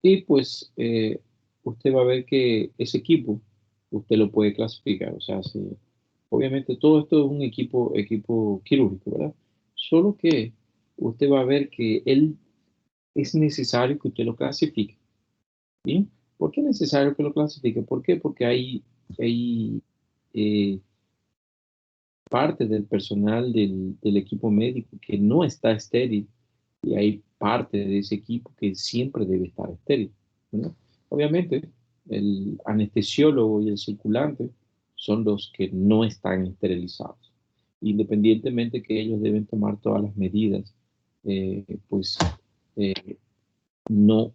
Y pues usted va a ver que ese equipo, usted lo puede clasificar. O sea, obviamente todo esto es un equipo quirúrgico, ¿verdad? Solo que usted va a ver que él es necesario que usted lo clasifique. ¿Sí? ¿Por qué es necesario que lo clasifique? ¿Por qué? Porque hay eh, parte del personal del equipo médico que no está estéril y hay parte de ese equipo que siempre debe estar estéril, ¿no? Obviamente, el anestesiólogo y el circulante son los que no están esterilizados. Independientemente que ellos deben tomar todas las medidas, pues eh, no,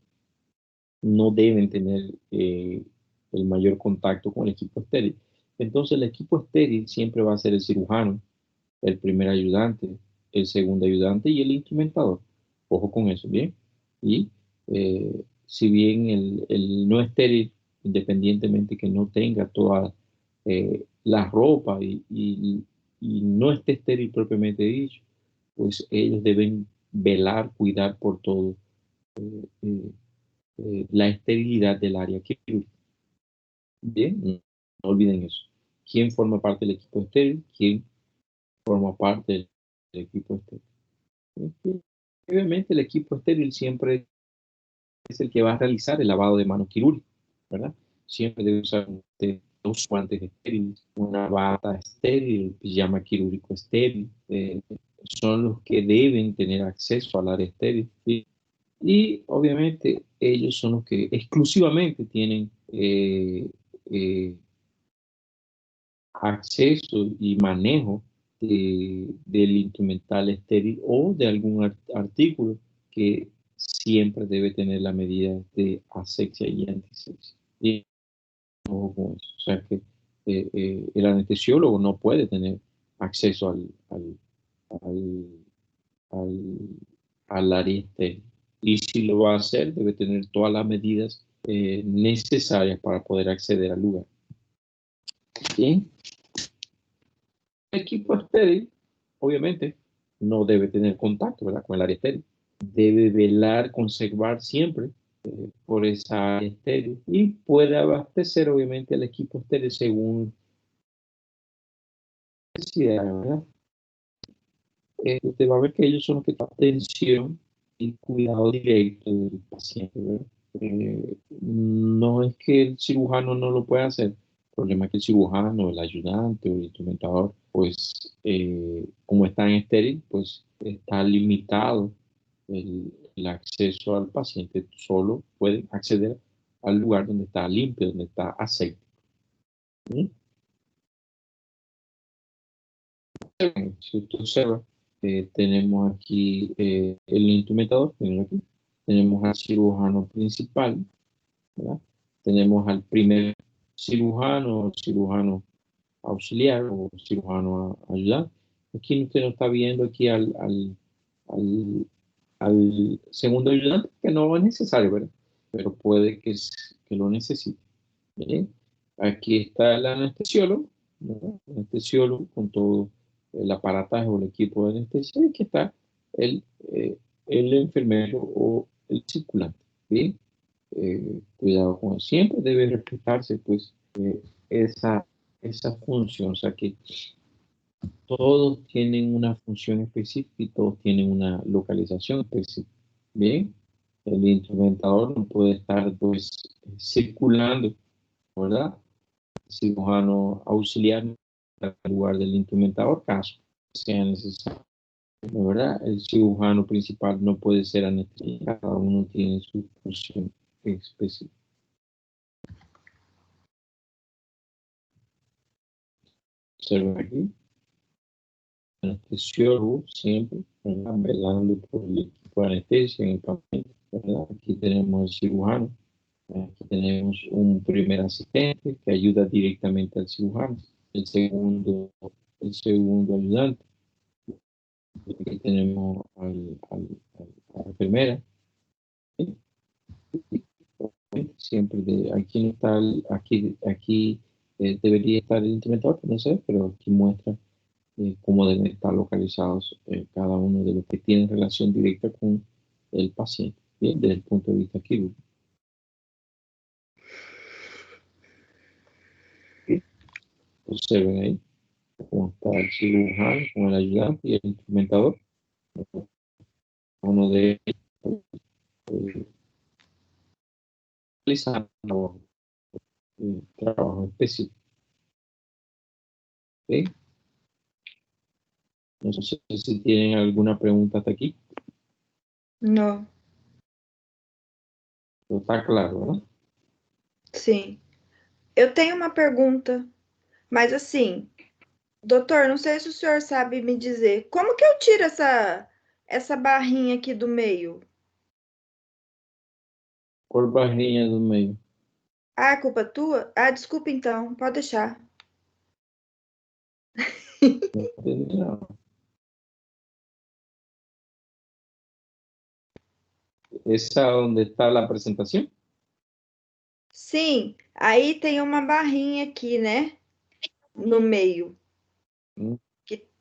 no deben tener el mayor contacto con el equipo estéril. Entonces, el equipo estéril siempre va a ser el cirujano, el primer ayudante, el segundo ayudante y el instrumentador. Ojo con eso, ¿bien? Y si bien el no estéril, independientemente que no tenga toda la ropa y no esté estéril propiamente dicho, pues ellos deben velar, cuidar por todo eh, la esterilidad del área quirúrgica. Bien, no olviden eso. ¿Quién forma parte del equipo estéril? ¿Quién forma parte del equipo estéril? Y obviamente el equipo estéril siempre es el que va a realizar el lavado de manos quirúrgico, ¿verdad? Siempre debe usar dos guantes estériles, una bata estéril, pijama quirúrgico estéril. Son los que deben tener acceso al área estéril, ¿sí? Y obviamente ellos son los que exclusivamente tienen eh, acceso y manejo del instrumental estéril o de algún artículo que siempre debe tener la medida de asepsia y antisepsia. Y ojo con eso. O sea que el anestesiólogo no puede tener acceso al, al, al área estéril. Y si lo va a hacer, debe tener todas las medidas necesarias para poder acceder al lugar. Bien. El equipo estéril, obviamente, no debe tener contacto, ¿verdad?, con el área estéril. Debe velar, conservar siempre por esa área estéril y puede abastecer, obviamente, al equipo estéril según necesidad, ¿verdad? Usted va a ver que ellos son los que dan atención y cuidado directo del paciente, ¿verdad? No es que el cirujano no lo pueda hacer, el problema es que el cirujano, el ayudante o el instrumentador, pues como está en estéril, pues está limitado el acceso al paciente, solo puede acceder al lugar donde está limpio, donde está aséptico. ¿Sí? Si usted observa, tenemos aquí el instrumentador, aquí. Tenemos al cirujano principal, ¿verdad? Tenemos al primer cirujano, cirujano auxiliar o cirujano ayudante. Aquí usted no está viendo aquí al, al segundo ayudante, que no es necesario, ¿verdad? Pero puede que lo necesite. Bien. Aquí está el anestesiólogo, ¿verdad? El anestesiólogo con todo el aparataje o el equipo de anestesia. Y aquí está el, eh, el enfermero o el circulante. Bien. Cuidado con eso. Siempre debe respetarse pues esa, esa función, o sea que todos tienen una función específica y todos tienen una localización específica. Bien, el instrumentador no puede estar pues circulando, ¿verdad? El cirujano auxiliar en lugar del instrumentador, caso sea necesario, ¿verdad? El cirujano principal no puede ser anestesista, cada uno tiene su función específica. Observen aquí, el anestesiólogo siempre, ¿verdad?, velando por el equipo de anestesia en el paciente, ¿verdad? Aquí tenemos el cirujano, aquí tenemos un primer asistente que ayuda directamente al cirujano, el segundo, el segundo ayudante, aquí tenemos a la enfermera, ¿sí? Siempre aquí no está, aquí debería estar el instrumentador, no sé, pero aquí muestra cómo deben estar localizados cada uno de los que tienen relación directa con el paciente, ¿bien? Desde el punto de vista quirúrgico. observen ahí cómo está el cirujano con el ayudante y el instrumentador. Uno de ellos realizando trabajo específico. ¿Ok? No sé si tienen alguna pregunta hasta aquí. No, Pero está claro, ¿verdad? sim. Eu tenho uma pergunta, mas assim, doutor, não sei se o senhor sabe me dizer, como que eu tiro essa barrinha aqui do meio? Por barrinha do meio. Ah, é culpa tua? Ah, desculpa então, pode deixar. Não entendi, não. ¿Esa donde está la presentación? Sim, aí tem uma barrinha aqui, né? No meio. Mm,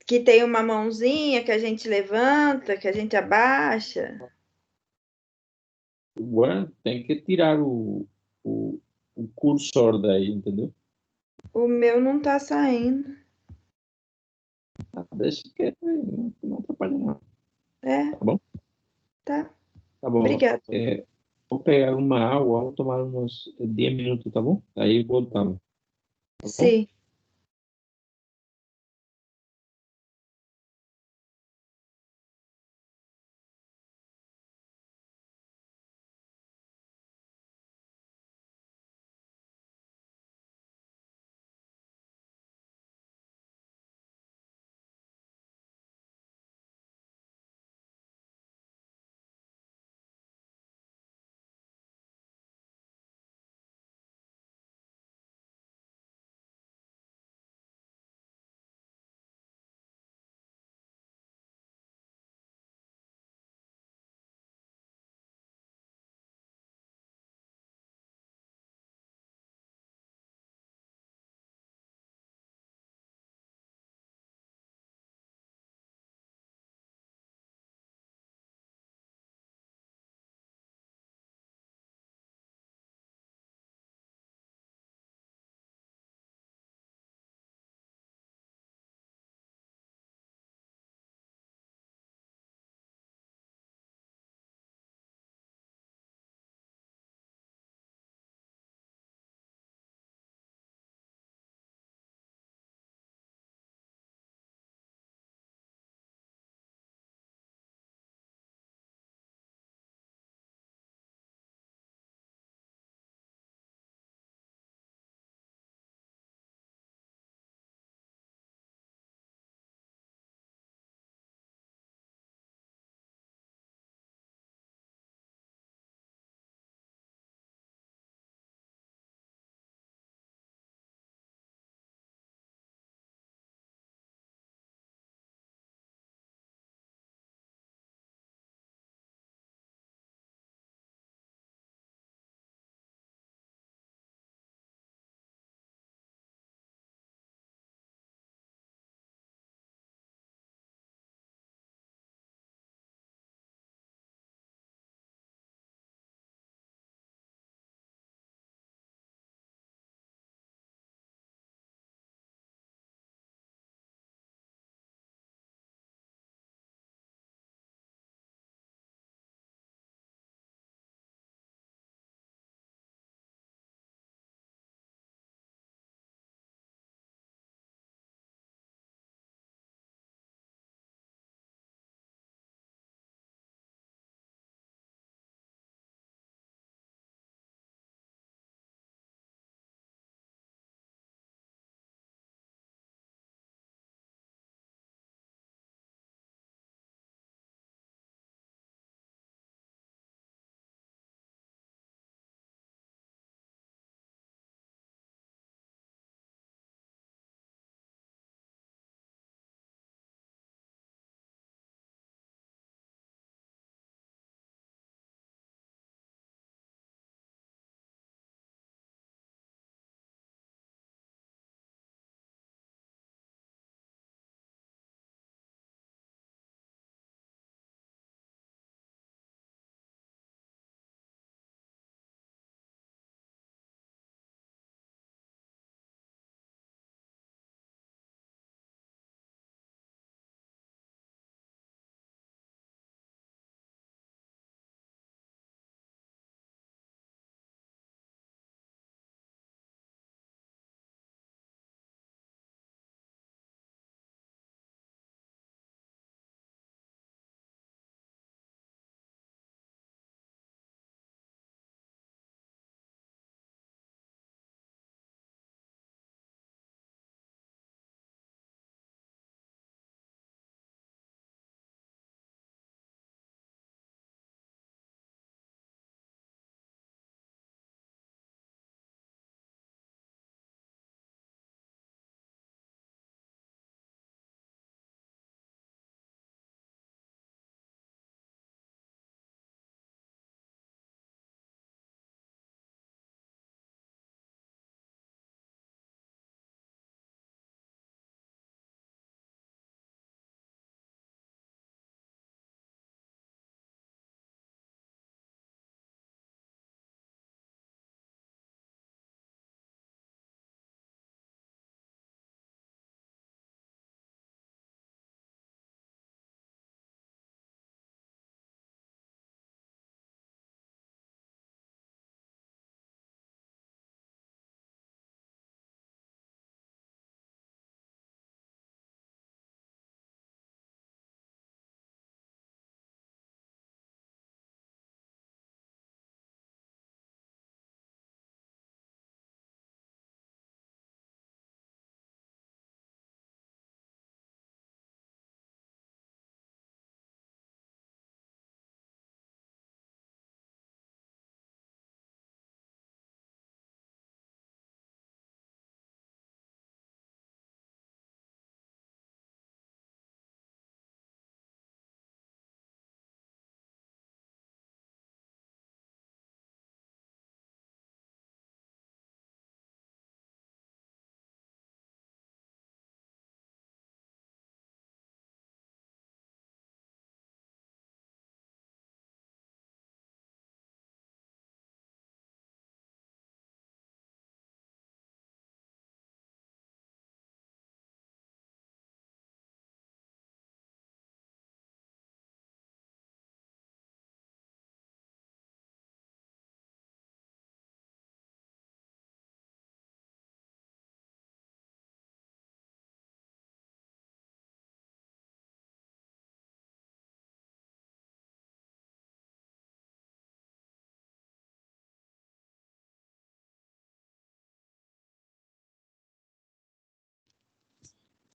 Que tem uma mãozinha que a gente levanta, que a gente abaixa. Bueno, tem que tirar o cursor daí, entendeu? O meu não tá saindo. Ah, deixa que não atrapalha não. É, Tá bom? tá. Tá bom. Obrigada. Vou pegar uma água, vou tomar uns 10 minutos, tá bom? Aí voltamos, tá bom? Sim.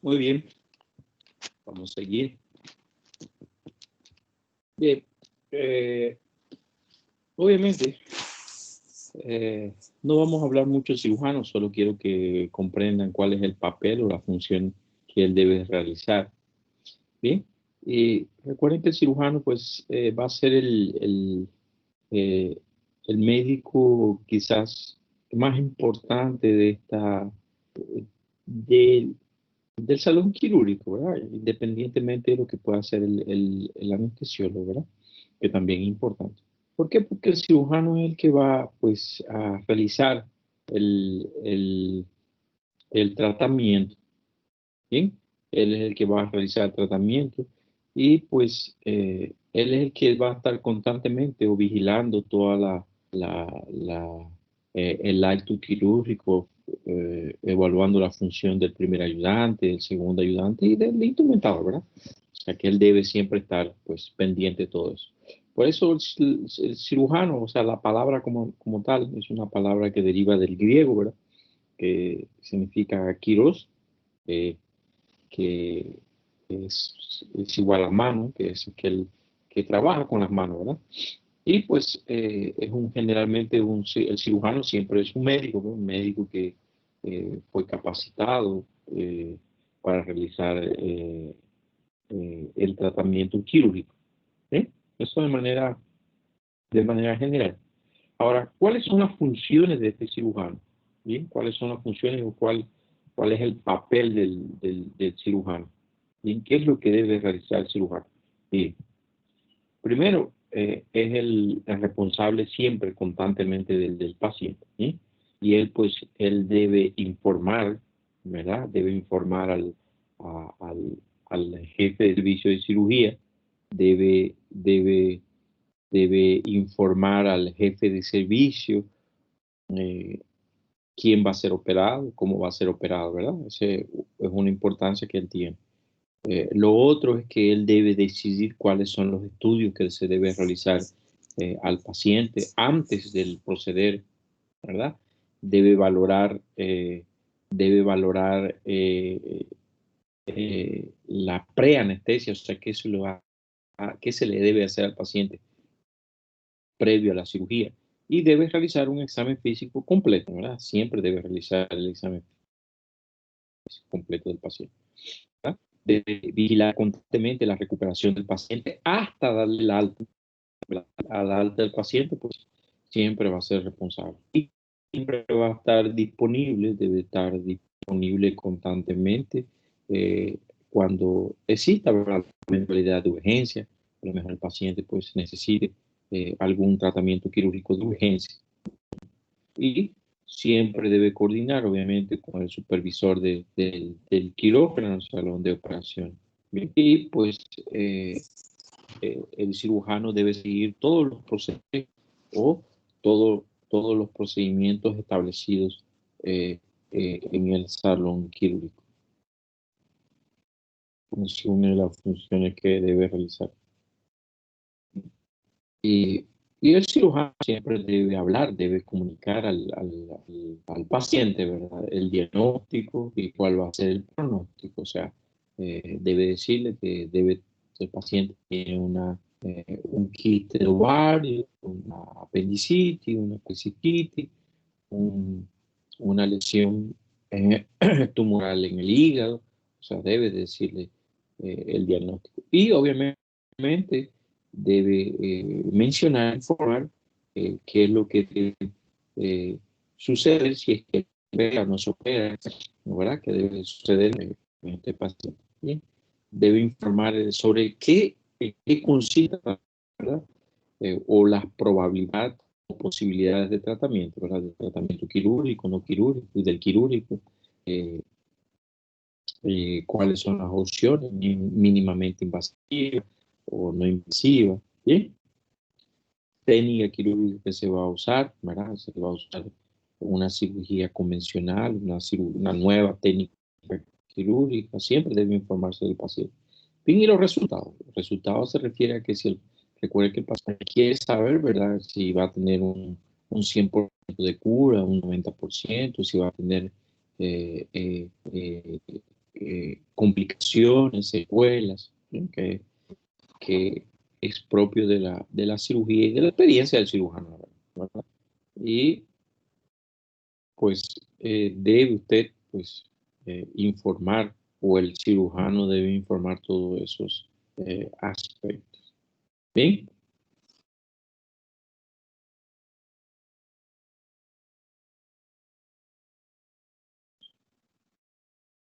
Muy bien. Vamos a seguir. Bien. Obviamente, no vamos a hablar mucho del cirujano, solo quiero que comprendan cuál es el papel o la función que él debe realizar. Bien. Y recuerden que el cirujano, pues, va a ser el médico quizás más importante de del del salón quirúrgico, ¿verdad? Independientemente de lo que pueda hacer el anestesiólogo, ¿verdad? Que también es importante. ¿Por qué? Porque el cirujano es el que va, pues, a realizar el, el, el tratamiento, ¿bien? Él es el que va a realizar el tratamiento y, pues, él es el que va a estar constantemente o vigilando toda el acto quirúrgico, evaluando la función del primer ayudante, del segundo ayudante y del instrumentador, ¿verdad? O sea que él debe siempre estar, pues, pendiente de todo eso. Por eso el cirujano, o sea, la palabra como tal, es una palabra que deriva del griego, ¿verdad? Que significa kiros, que es igual a mano, que es que trabaja con las manos, ¿verdad? Y pues generalmente el cirujano siempre es un médico, ¿no? Un médico que fue capacitado para realizar el tratamiento quirúrgico. ¿Sí? Eso de manera general. Ahora, ¿cuáles son las funciones de este cirujano? ¿Bien? ¿Cuáles son las funciones o cuál es el papel del cirujano? ¿Bien? ¿Qué es lo que debe realizar el cirujano? Bien. Primero, es el responsable siempre, constantemente del paciente. ¿Sí? Y él, pues, él debe informar, ¿verdad? Debe informar al jefe de servicio de cirugía, debe, debe, debe informar al jefe de servicio eh, quién va a ser operado, cómo va a ser operado, ¿verdad? Esa es una importancia que él tiene. Lo otro es que él debe decidir cuáles son los estudios que se debe realizar al paciente antes del proceder, ¿verdad? Debe valorar, la preanestesia, o sea, qué se le debe hacer al paciente previo a la cirugía. Y debe realizar un examen físico completo, ¿verdad? Siempre debe realizar el examen físico completo del paciente. ¿Verdad? Debe vigilar constantemente la recuperación del paciente hasta darle el alta. Al alta del paciente, pues siempre va a ser responsable. Y siempre va a estar disponible, debe estar disponible constantemente cuando exista la eventualidad de urgencia. A lo mejor el paciente pues necesite algún tratamiento quirúrgico de urgencia. Y siempre debe coordinar, obviamente, con el supervisor del quirófano, en el salón de operación. Y pues el cirujano debe seguir todos los procesos o todos los procedimientos establecidos en el salón quirúrgico. Es una de las funciones que debe realizar. Y, y el cirujano siempre debe hablar, debe comunicar al paciente, ¿verdad? El diagnóstico y cuál va a ser el pronóstico. O sea, debe decirle que el paciente tiene un quiste de ovario, una apendicitis, una apendicitis, una lesión tumoral en el hígado. O sea, debe decirle el diagnóstico. Y obviamente debe mencionar, informar qué es lo que debe suceder si es que opera o no se opera, ¿verdad? ¿Qué debe suceder en este paciente? Bien. Debe informar sobre qué consiste, ¿verdad? O las probabilidades o posibilidades de tratamiento, ¿verdad? De tratamiento quirúrgico, no quirúrgico y del quirúrgico. Eh, Cuáles son las opciones mínimamente invasivas o no invasivas. ¿Bien? Técnica quirúrgica que se va a usar, ¿verdad? Se va a usar una cirugía convencional, una nueva técnica quirúrgica, siempre debe informarse del paciente. Bien, y los resultados. Los resultados se refiere a que recuerde que el paciente quiere saber, ¿verdad? Si va a tener un 100% de cura, un 90%, si va a tener complicaciones, secuelas, ¿sí? Que es propio de la cirugía y de la experiencia del cirujano, ¿verdad? Y pues debe usted pues informar, o el cirujano debe informar todos esos aspectos. ¿Bien?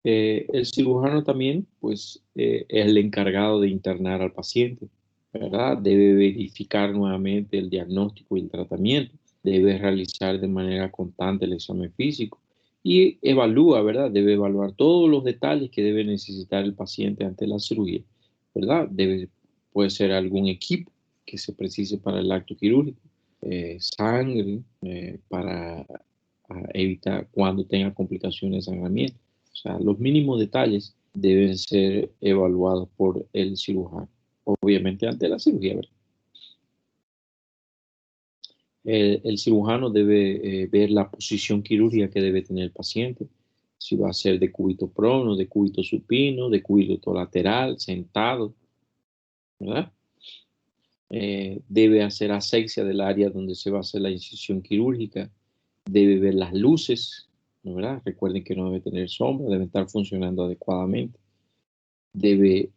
El cirujano también, pues, es el encargado de internar al paciente, ¿verdad? Debe verificar nuevamente el diagnóstico y el tratamiento, debe realizar de manera constante el examen físico y evalúa, ¿verdad? Debe evaluar todos los detalles que debe necesitar el paciente ante la cirugía, ¿verdad? Puede ser algún equipo que se precise para el acto quirúrgico, sangre, para evitar cuando tenga complicaciones de sangramiento. O sea, los mínimos detalles deben ser evaluados por el cirujano, obviamente ante la cirugía, ¿verdad? El cirujano debe ver la posición quirúrgica que debe tener el paciente, si va a ser de cúbito prono, de cúbito supino, de cúbito lateral, sentado, ¿verdad? Debe hacer asepsia del área donde se va a hacer la incisión quirúrgica, debe ver las luces, ¿verdad? Recuerden que no debe tener sombra, debe estar funcionando adecuadamente, debe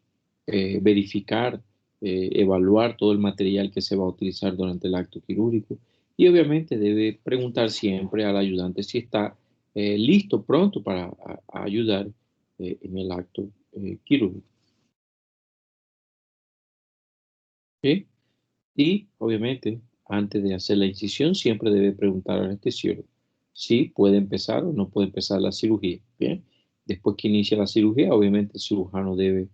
verificar, evaluar todo el material que se va a utilizar durante el acto quirúrgico y obviamente debe preguntar siempre al ayudante si está listo, pronto para ayudar en el acto quirúrgico. ¿Sí? Y obviamente antes de hacer la incisión siempre debe preguntar al anestesiólogo si puede empezar o no puede empezar la cirugía. Bien, después que inicia la cirugía, obviamente el cirujano debe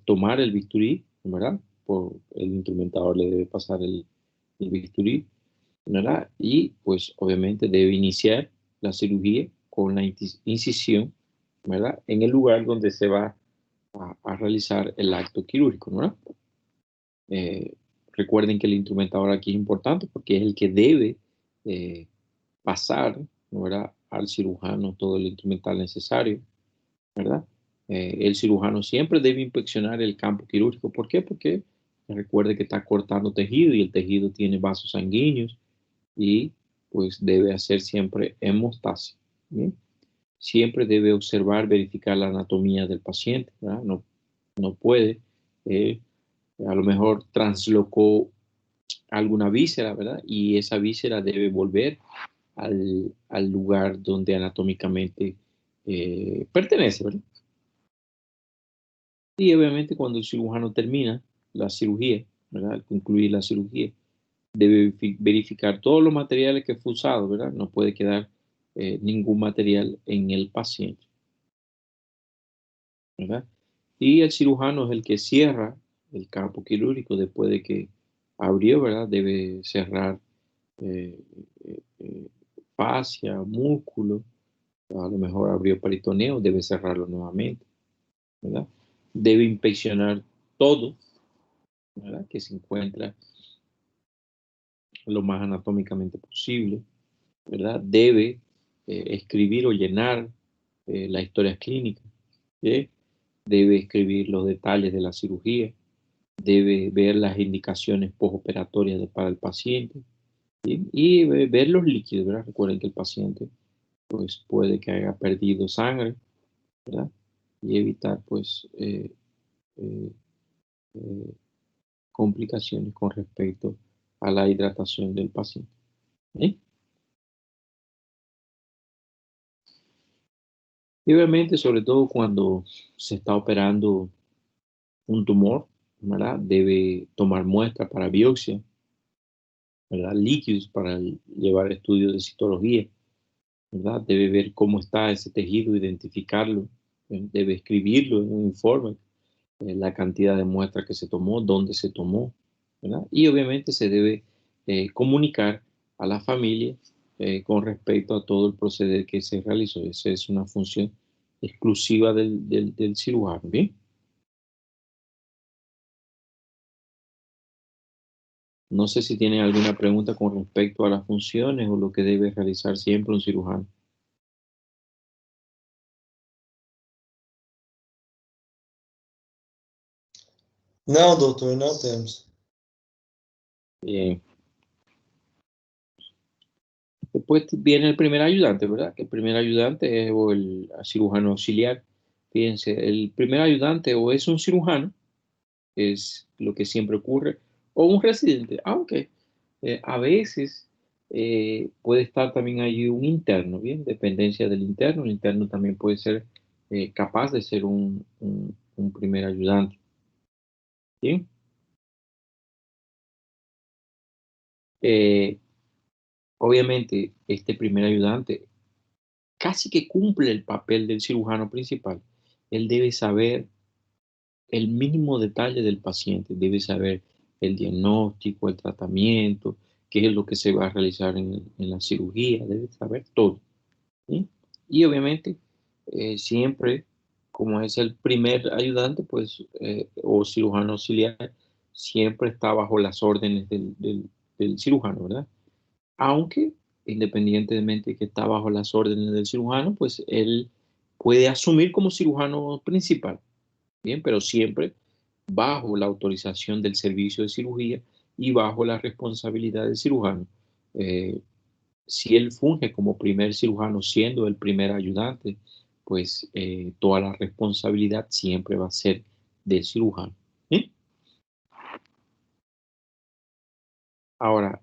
tomar el bisturí, ¿verdad? Por el instrumentador le debe pasar el bisturí, ¿verdad? Y pues obviamente debe iniciar la cirugía con la incisión, ¿verdad? En el lugar donde se va a realizar el acto quirúrgico, ¿verdad? Eh, Recuerden que el instrumentador aquí es importante porque es el que debe eh, pasar, ¿verdad? Al cirujano todo el instrumental necesario, ¿verdad? El cirujano siempre debe inspeccionar el campo quirúrgico. ¿Por qué? Porque recuerde que está cortando tejido y el tejido tiene vasos sanguíneos y pues debe hacer siempre hemostasia. ¿Bien? Siempre debe observar, verificar la anatomía del paciente, ¿verdad? No, no puede, eh, a lo mejor translocó alguna víscera, ¿verdad? Y esa víscera debe volver al lugar donde anatómicamente pertenece, ¿verdad? Y obviamente cuando el cirujano termina la cirugía, ¿verdad? Al concluir la cirugía, debe verificar todos los materiales que fue usado, ¿verdad? No puede quedar ningún material en el paciente, ¿verdad? Y el cirujano es el que cierra el campo quirúrgico después de que abrió, ¿verdad? Debe cerrar eh, eh, fascia, músculo, a lo mejor abrió peritoneo, debe cerrarlo nuevamente, ¿verdad? Debe inspeccionar todo, ¿verdad? Que se encuentra lo más anatómicamente posible, ¿verdad? Debe escribir o llenar la historia clínica, ¿sí? Debe escribir los detalles de la cirugía, debe ver las indicaciones postoperatorias para el paciente, ¿sí? Y ver los líquidos, ¿verdad? Recuerden que el paciente pues puede que haya perdido sangre, ¿verdad? Y evitar pues eh, eh, complicaciones con respecto a la hidratación del paciente. ¿Sí? Y obviamente, sobre todo cuando se está operando un tumor, ¿verdad? Debe tomar muestras para biopsia, ¿verdad? Líquidos para llevar estudios de citología, ¿verdad? Debe ver cómo está ese tejido, identificarlo, debe escribirlo en un informe, la cantidad de muestras que se tomó, dónde se tomó, ¿verdad? Y obviamente se debe comunicar a la familia con respecto a todo el proceder que se realizó. Esa es una función exclusiva del cirujano, ¿bien? No sé si tienen alguna pregunta con respecto a las funciones o lo que debe realizar siempre un cirujano. Não, doutor, não temos. Bien. Después viene el primer ayudante, ¿verdad? Que el primer ayudante es o el cirujano auxiliar. Fíjense, el primer ayudante o es un cirujano, es lo que siempre ocurre, o un residente, aunque a veces puede estar también allí un interno, ¿bien? Dependencia del interno. El interno también puede ser capaz de ser un primer ayudante, ¿bien? Eh, Obviamente, este primer ayudante casi que cumple el papel del cirujano principal. Él debe saber el mínimo detalle del paciente, debe saber el diagnóstico, el tratamiento, qué es lo que se va a realizar en la cirugía, debe saber todo, ¿sí? Y obviamente, siempre, como es el primer ayudante, pues, o cirujano auxiliar, siempre está bajo las órdenes del cirujano, ¿verdad? Aunque, independientemente de que está bajo las órdenes del cirujano, pues él puede asumir como cirujano principal, bien, pero siempre bajo la autorización del servicio de cirugía y bajo la responsabilidad del cirujano. Eh, si él funge como primer cirujano siendo el primer ayudante, pues toda la responsabilidad siempre va a ser del cirujano. ¿Sí? Ahora,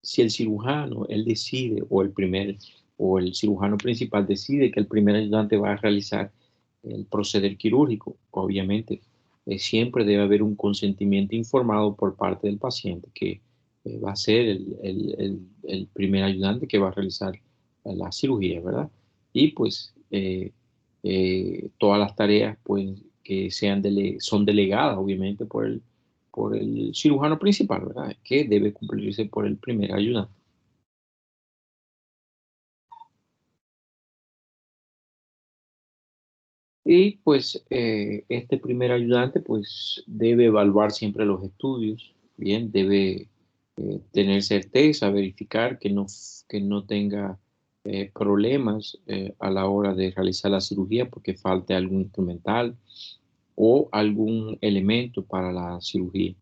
si el cirujano, él decide, o el cirujano principal decide que el primer ayudante va a realizar el proceder quirúrgico, obviamente, siempre debe haber un consentimiento informado por parte del paciente que va a ser el primer ayudante que va a realizar la cirugía, ¿verdad? Y pues todas las tareas pues, que son delegadas, obviamente, por el cirujano principal, ¿verdad? Que debe cumplirse por el primer ayudante. Y pues este primer ayudante pues debe evaluar siempre los estudios, bien, debe tener certeza, verificar que no tenga problemas a la hora de realizar la cirugía porque falte algún instrumental o algún elemento para la cirugía.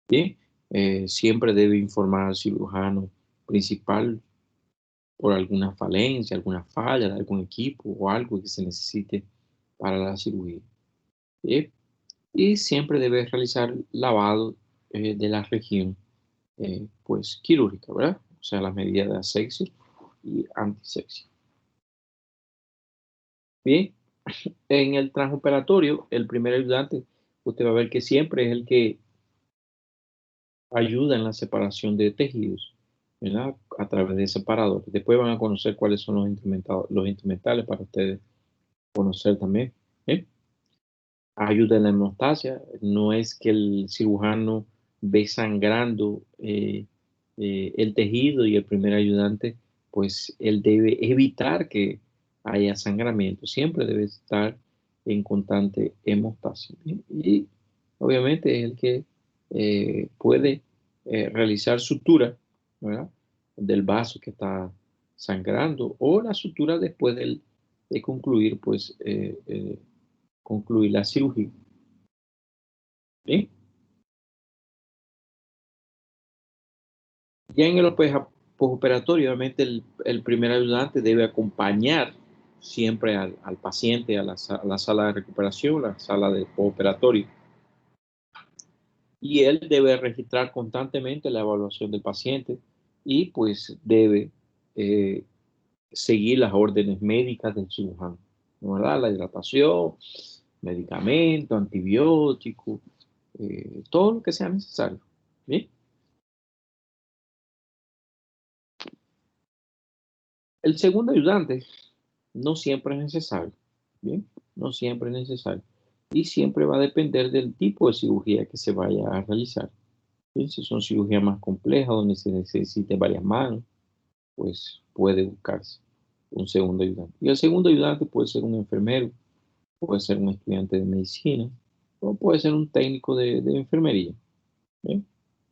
Bien, siempre debe informar al cirujano principal por alguna falencia, alguna falla de algún equipo o algo que se necesite para la cirugía. ¿Sí? Y siempre debe realizar lavado de la región pues quirúrgica, ¿verdad? O sea, las medidas de asepsia y antisepsia. Bien, en el transoperatorio, el primer ayudante, usted va a ver que siempre es el que ayuda en la separación de tejidos, ¿verdad? A través de separadores. Después van a conocer cuáles son los instrumentales para ustedes conocer también. ¿Eh? Ayuda en la hemostasia. No es que el cirujano ve sangrando el tejido y el primer ayudante, pues él debe evitar que haya sangramiento. Siempre debe estar en constante hemostasia. ¿Bien? Y obviamente es el que puede realizar sutura, ¿verdad? Del vaso que está sangrando o la sutura después de concluir, pues, concluir la cirugía. ¿Sí? Ya en el postoperatorio, obviamente el primer ayudante debe acompañar siempre al paciente a a la sala de recuperación, la sala de postoperatorio, y él debe registrar constantemente la evaluación del paciente y pues debe eh, seguir las órdenes médicas del cirujano, ¿verdad? La hidratación, medicamentos, antibióticos, todo lo que sea necesario. ¿Sí? El segundo ayudante no siempre es necesario, ¿bien? No siempre es necesario. Y siempre va a depender del tipo de cirugía que se vaya a realizar. ¿Bien? Si son cirugías más complejas, donde se necesite varias manos, pues puede buscarse un segundo ayudante. Y el segundo ayudante puede ser un enfermero, puede ser un estudiante de medicina, o puede ser un técnico de enfermería, ¿bien?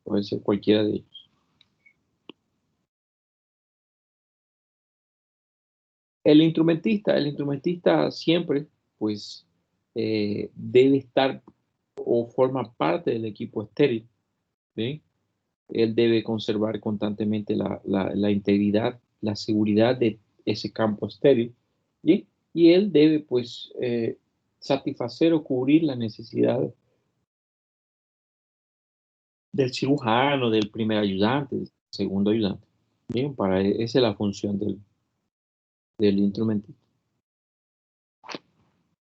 Puede ser cualquiera de ellos. El instrumentista siempre, pues, debe estar o forma parte del equipo estéril, ¿sí? Él debe conservar constantemente la integridad, la seguridad de ese campo estéril, ¿sí? Y él debe, pues, satisfacer o cubrir las necesidades del cirujano, del primer ayudante, del segundo ayudante. Bien, esa es la función del instrumentista.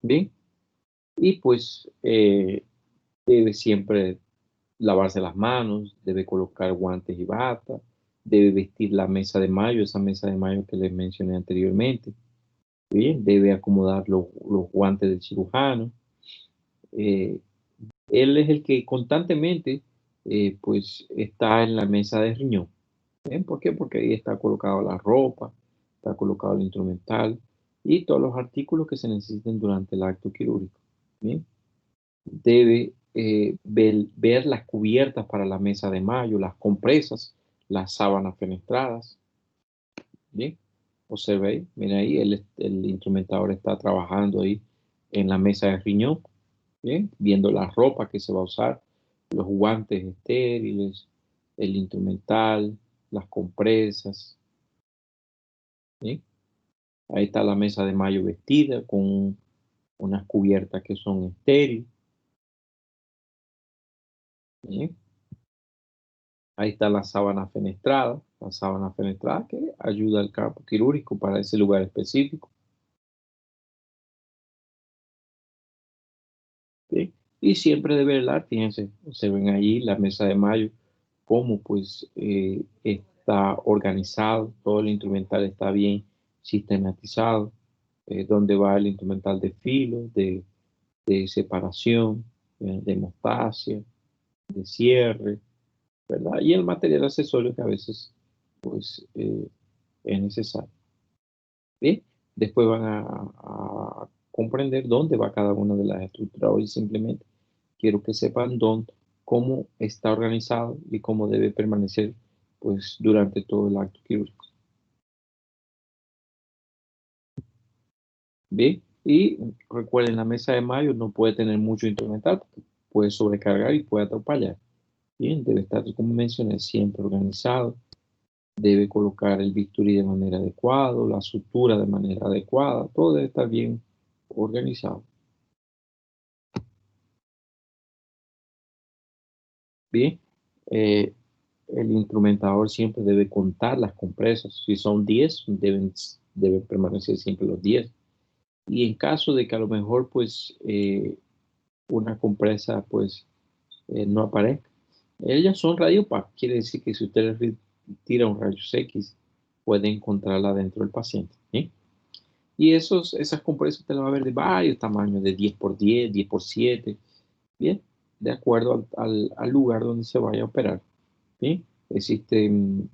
Bien, y pues debe siempre lavarse las manos, debe colocar guantes y bata, debe vestir la mesa de mayo, esa mesa de mayo que les mencioné anteriormente. Bien, debe acomodar los guantes del cirujano. Eh, Él es el que constantemente pues está en la mesa de riñón. ¿Bien? ¿Por qué? Porque ahí está colocado la ropa, está colocado el instrumental y todos los artículos que se necesiten durante el acto quirúrgico. ¿Bien? Debe ver las cubiertas para la mesa de mayo, las compresas, las sábanas fenestradas. Bien, observe ahí, mira ahí, el instrumentador está trabajando ahí en la mesa de riñón, bien, viendo la ropa que se va a usar, los guantes estériles, el instrumental, las compresas, bien. Ahí está la mesa de mayo vestida con unas cubiertas que son estériles, bien. Ahí está la sábana fenestrada que ayuda al campo quirúrgico para ese lugar específico. ¿Sí? Y siempre de velar, fíjense, se ven allí la mesa de mayo, cómo pues está organizado, todo el instrumental está bien sistematizado, donde va el instrumental de filo, de separación, de hemostasia, de cierre, ¿verdad? Y el material accesorio que a veces pues es necesario. ¿Bien? Después van a comprender dónde va cada una de las estructuras. Hoy simplemente quiero que sepan cómo está organizado y cómo debe permanecer pues durante todo el acto quirúrgico. Bien, y recuerden, la mesa de mayo no puede tener mucho instrumental porque puede sobrecargar y puede atrapallar. Bien, debe estar, como mencioné, siempre organizado. Debe colocar el bisturí de manera adecuada, la sutura de manera adecuada, todo debe estar bien organizado. Bien, eh, el instrumentador siempre debe contar las compresas. Si son 10, deben permanecer siempre los 10. Y en caso de que a lo mejor pues una compresa pues no aparezca, ellas son radiopac, quiere decir que si usted le tira un rayos X, puede encontrarla dentro del paciente. ¿Sí? Y esas compresas usted las va a ver de varios tamaños, de 10 por 10, 10 por 7, bien, de acuerdo al lugar donde se vaya a operar. ¿Sí? Existen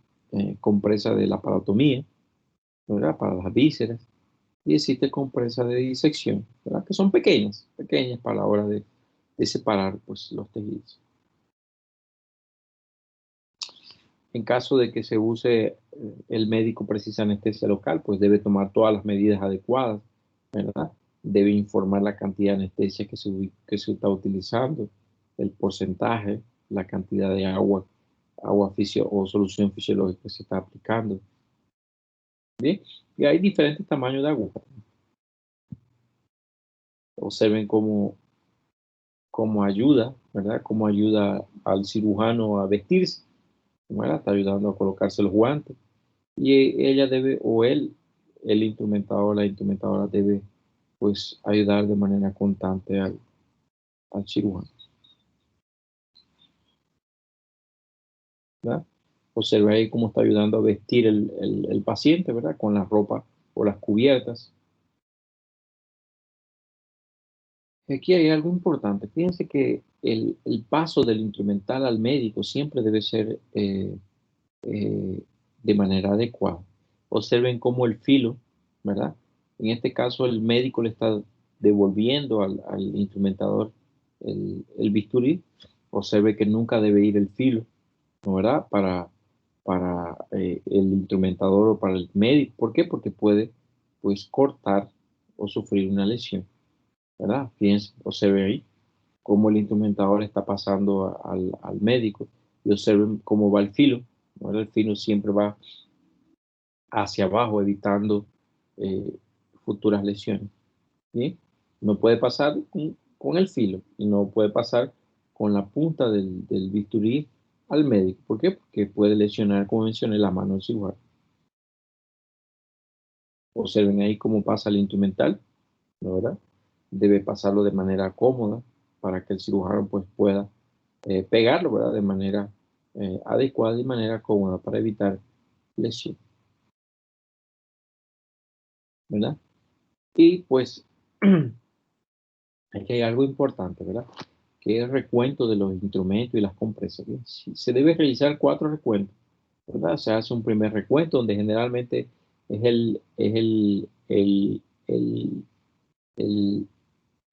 compresas de la parotomía, ¿verdad? Para las vísceras, y existe compresa de disección, ¿verdad? Que son pequeñas, pequeñas para la hora de separar pues, los tejidos. En caso de que se use, el médico precisa anestesia local, pues debe tomar todas las medidas adecuadas, ¿verdad? Debe informar la cantidad de anestesia que se está utilizando, el porcentaje, la cantidad de agua o solución fisiológica que se está aplicando. Bien, y hay diferentes tamaños de aguja. Observen cómo ayuda, ¿verdad? Cómo ayuda al cirujano a vestirse, ¿verdad? Está ayudando a colocarse los guantes. Y ella debe, o él, el instrumentador, la instrumentadora debe, pues, ayudar de manera constante al cirujano, ¿verdad? Observa ahí cómo está ayudando a vestir el paciente, ¿verdad? Con la ropa o las cubiertas. Aquí hay algo importante. Fíjense que el paso del instrumental al médico siempre debe ser de manera adecuada. Observen cómo el filo, ¿verdad? En este caso el médico le está devolviendo al instrumentador el bisturí. Observe que nunca debe ir el filo, ¿no? ¿Verdad? Para el instrumentador o para el médico. ¿Por qué? Porque puede pues cortar o sufrir una lesión, ¿verdad? Fíjense, observe ahí. cómo el instrumentador está pasando al médico y observen cómo va el filo. ¿Verdad? El filo siempre va hacia abajo, evitando futuras lesiones. ¿Sí? No puede pasar con el filo y no puede pasar con la punta del bisturí al médico. ¿Por qué? Porque puede lesionar, como mencioné, la mano del cirujano. Observen ahí cómo pasa el instrumental, ¿no? ¿Verdad? Debe pasarlo de manera cómoda para que el cirujano pues, pueda pegarlo, ¿verdad? De manera adecuada y de manera cómoda para evitar lesión, ¿verdad? Y pues aquí hay algo importante, ¿verdad? Que es el recuento de los instrumentos y las compresas. ¿Bien? Se debe realizar 4 recuentos, ¿verdad? Se hace un primer recuento donde generalmente es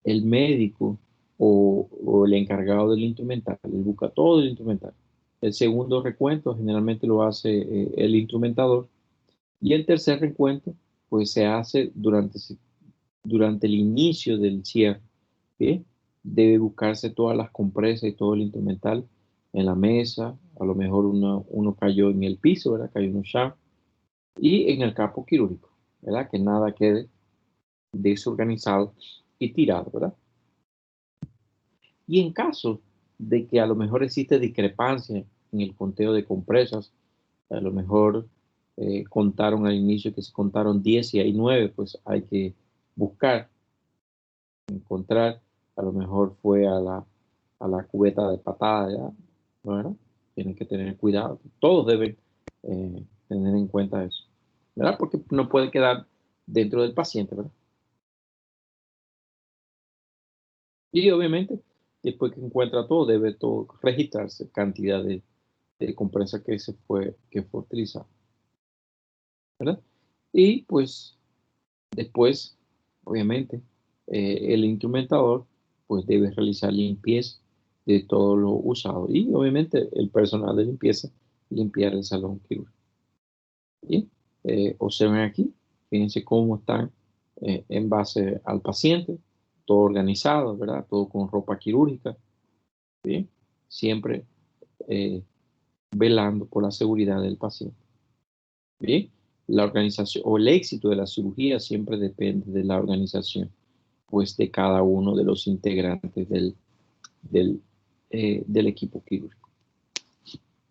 el médico o el encargado del instrumental. Él busca todo el instrumental. El segundo recuento generalmente lo hace el instrumentador. Y el tercer recuento, pues se hace durante el inicio del cierre. ¿Bien? Debe buscarse todas las compresas y todo el instrumental en la mesa. A lo mejor uno cayó en el piso, ¿verdad? Cayó en un shaft. Y en el campo quirúrgico, ¿verdad? Que nada quede desorganizado y tirado, ¿verdad? Y en caso de que a lo mejor existe discrepancia en el conteo de compresas, a lo mejor contaron al inicio que se contaron 10 y hay 9, pues hay que buscar, encontrar, a lo mejor fue a la cubeta de patada, ¿ya? Bueno, tienen que tener cuidado. Todos deben tener en cuenta eso, ¿verdad? Porque no puede quedar dentro del paciente, ¿verdad? Y obviamente, después que encuentra todo, debe todo registrarse cantidad de compresa que fue utilizada, ¿verdad? Y pues después, obviamente, el instrumentador pues debe realizar limpieza de todo lo usado y obviamente el personal de limpieza limpiar el salón quirúrgico. Y observen aquí, fíjense cómo están en base al paciente, todo organizado, ¿verdad? Todo con ropa quirúrgica, ¿bien? Siempre velando por la seguridad del paciente. Bien, la organización o el éxito de la cirugía siempre depende de la organización, pues de cada uno de los integrantes del equipo quirúrgico.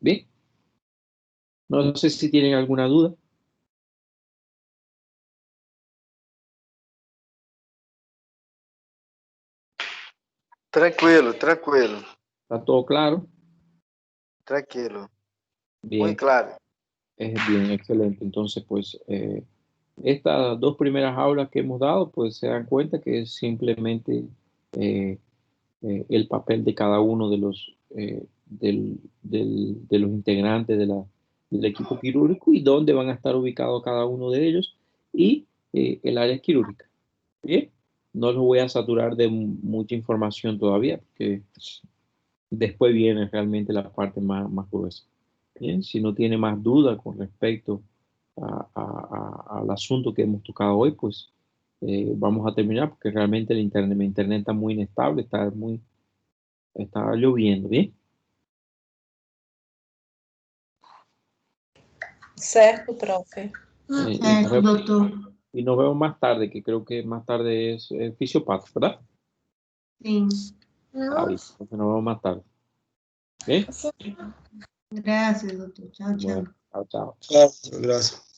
Bien, no sé si tienen alguna duda. Tranquilo, tranquilo, ¿Está todo claro? tranquilo. Muy Bien, claro. es bien, excelente. Entonces, pues, estas 2 primeras aulas que hemos dado, pues se dan cuenta que es simplemente eh, el papel de cada uno de los integrantes del equipo quirúrgico y dónde van a estar ubicados cada uno de ellos y el área quirúrgica. Bien, no los voy a saturar de mucha información todavía, porque después viene realmente la parte más gruesa. Bien, si no tiene más duda con respecto al asunto que hemos tocado hoy, pues vamos a terminar, porque realmente mi internet está muy inestable, está lloviendo, ¿bien? Certo, profe. Certo, doutor. Y nos vemos más tarde, que creo que más tarde es fisiopato, ¿verdad? Sim. Está bien, entonces nos vemos más tarde. ¿Bien? Gracias, doutor. Tchau, tchau. Bueno, chao, chao. Gracias, gracias.